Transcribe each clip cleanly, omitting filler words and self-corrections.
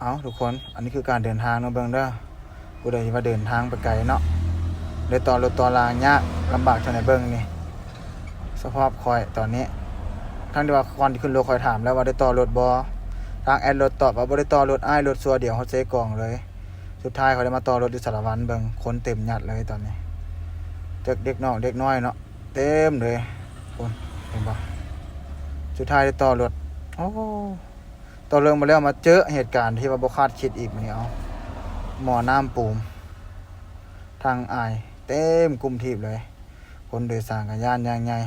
เอาทุกคนอันนี้คือการเดินทางเนาะเบิ่งเด้อผู้ใดที่ว่าเดินทางไปไกลเนาะเลยต่อรถต่อรางยากลำบากเท่าไหนเบิ่งนี่สภาพคอยตอนนี้ทั้งที่ว่าก่อนที่ขึ้นรถคอยถามแล้วว่าได้ต่อรถบ่ทางแอดรถตอบว่าบ่ได้ต่อรถอ้ายรถซัวเดียวเขาเซกล่องเลยสุดท้ายเขาได้มาต่อรถที่สารวัตรเบิ่งคนเต็มยัดเลยตอนนี้เด็กน้องเด็กน้อยเนาะเต็มเลยคนเห็นบ่สุดท้ายได้ต่อรถโอ้ต่อเรื่องมาแล้วมาเจอเหตุการณ์ที่ว่าบ่คาดคิดอีกมื้อนี้เอาหมอน้ำปูมทางอายเต็มกลุ่มทีบเลยคนโดยสารกับย่านอย่างใหญ่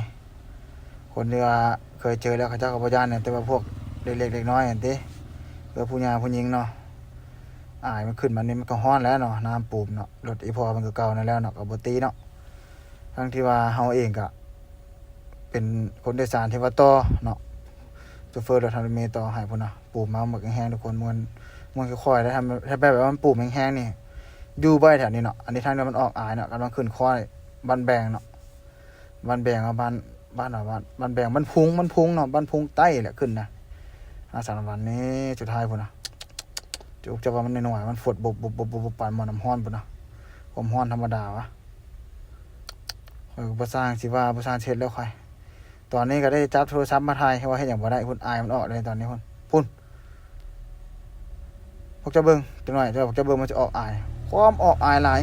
คนที่ว่าเคยเจอแล้วเขาเจ้ากับพ่อย่านเนี่ยแต่ว่าพวกเล็กๆเด็กน้อยอย่างที่เพื่อผู้หญิงผู้หญิงเนาะอายมันขึ้นมานี่มันก็ฮ้อนแล้วเนาะน้ำปูมเนาะรถอีพอมันก็เก่านั่นแล้วเนาะกับบ่ตีเนาะทั้งที่ว่าเฮาเองก็เป็นคนโดยสารที่ว่าต่อเนาะโชเฟอร์รถทันเมย์ต่อให้พุ่นน่ะปูมมาหมึกแห้งๆทุกคนมันค่อยๆแล้วทำแบบว่ามันปูมแห้งๆนี่อยู่บ่อยแถวนี้เนาะอันนี้ทางนี้มันออกอายเนาะกำลังขึ้นค่อยบ้านแบงเนาะบ้านแบงบ้านบ้านแบงบ้านพุงเนาะบ้านพุงใต้แหละขึ้นนะสารวันนี้สุดท้ายพุ่นน่ะจุกจะว่ามันน้อยๆมันฝดบบปานหม้อน้ำร้อนพุ่นน่ะความร้อนธรรมดาวะข่อยก็บ่สร้างสิว่าบ่สร้างเสร็จแล้วค่อยตอนนี้ก็ได้จับโทรศัพท์มาถ่ายให้ว่าเฮ็ดหยังบ่ได้พุ่นอายมันออกเลยตอนนี้พุ่นพวกเจ้าเบิ่งจังหน่อยพวกเจ้าเบิ่งมันจะออกอายความออกอายหลาย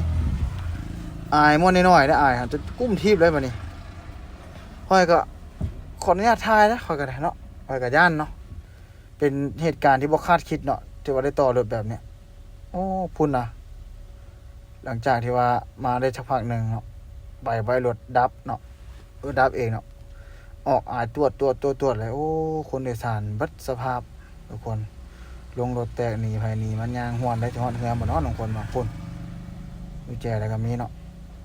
อายม้วนน้อยๆได้อายจะกุ้มทีบเลยบัดนี้ข่อยก็ขออนุญาตถ่ายนะข่อยก็ได้เนาะข่อยก็ย่านเนาะเป็นเหตุการณ์ที่บ่คาดคิดเนาะที่ว่าได้ต่อรถแบบเนี้ยโอ้พุ่นน่ะหลังจากที่ว่ามาได้สักพักนึงเนาะใบรถดับเนาะดับเองเนาะออกอายตรวจเลยโอ้คนโดยสารบัดสภาพทุกคนลงรถแตกหนีภัยหนีมันยางห้วนได้ฮอดเฮือบ่เนาะบางคนว่าพุ่นกุญแจอะไรก็มีเนาะ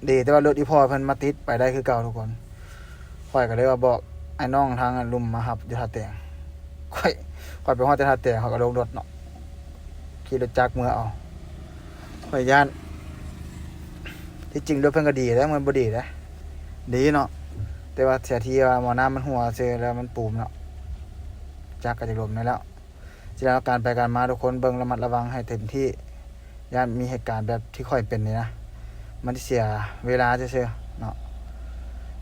ดีแต่ว่ารถอีพอเพิ่นมาติดไปได้คือเก่าทุกคนข่อยก็เลยว่าบอกไอ้น้องทางลุมมารับอยู่ท่าแตงข่อยไปฮอดแต่ท่าแตงเขาก็ลงรถเนาะขี่รถจักรเมื่อเอาข่อยย่านที่จริงรถเพิ่นก็ดีแล้วมันบ่ดีนะดีเนาะแต่ว่าเสียทีว่าหมอน้ำมันหัวเซแล้วมันปูมเนาะจักก็จะลมได้แล้วจินตนาการไปการมาทุกคนเบิ่งระมัดระวังให้เต็มที่ย่านมีเหตุการณ์แบบที่ค่อยเป็นนี่นะมันเสียเวลาซื่อๆเนาะ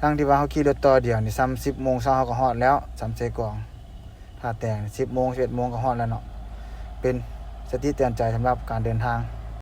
ทั้งที่ว่าเขาขี่รถต่อเดียวนี่ซ้ำ10 โมงเช้าเขาก็ฮอดแล้วซ้ำเซกองท่าแตง10 โมง 11 โมงก็ฮอดแล้วเนาะเป็นสติเตือนใจสำหรับการเดินทาง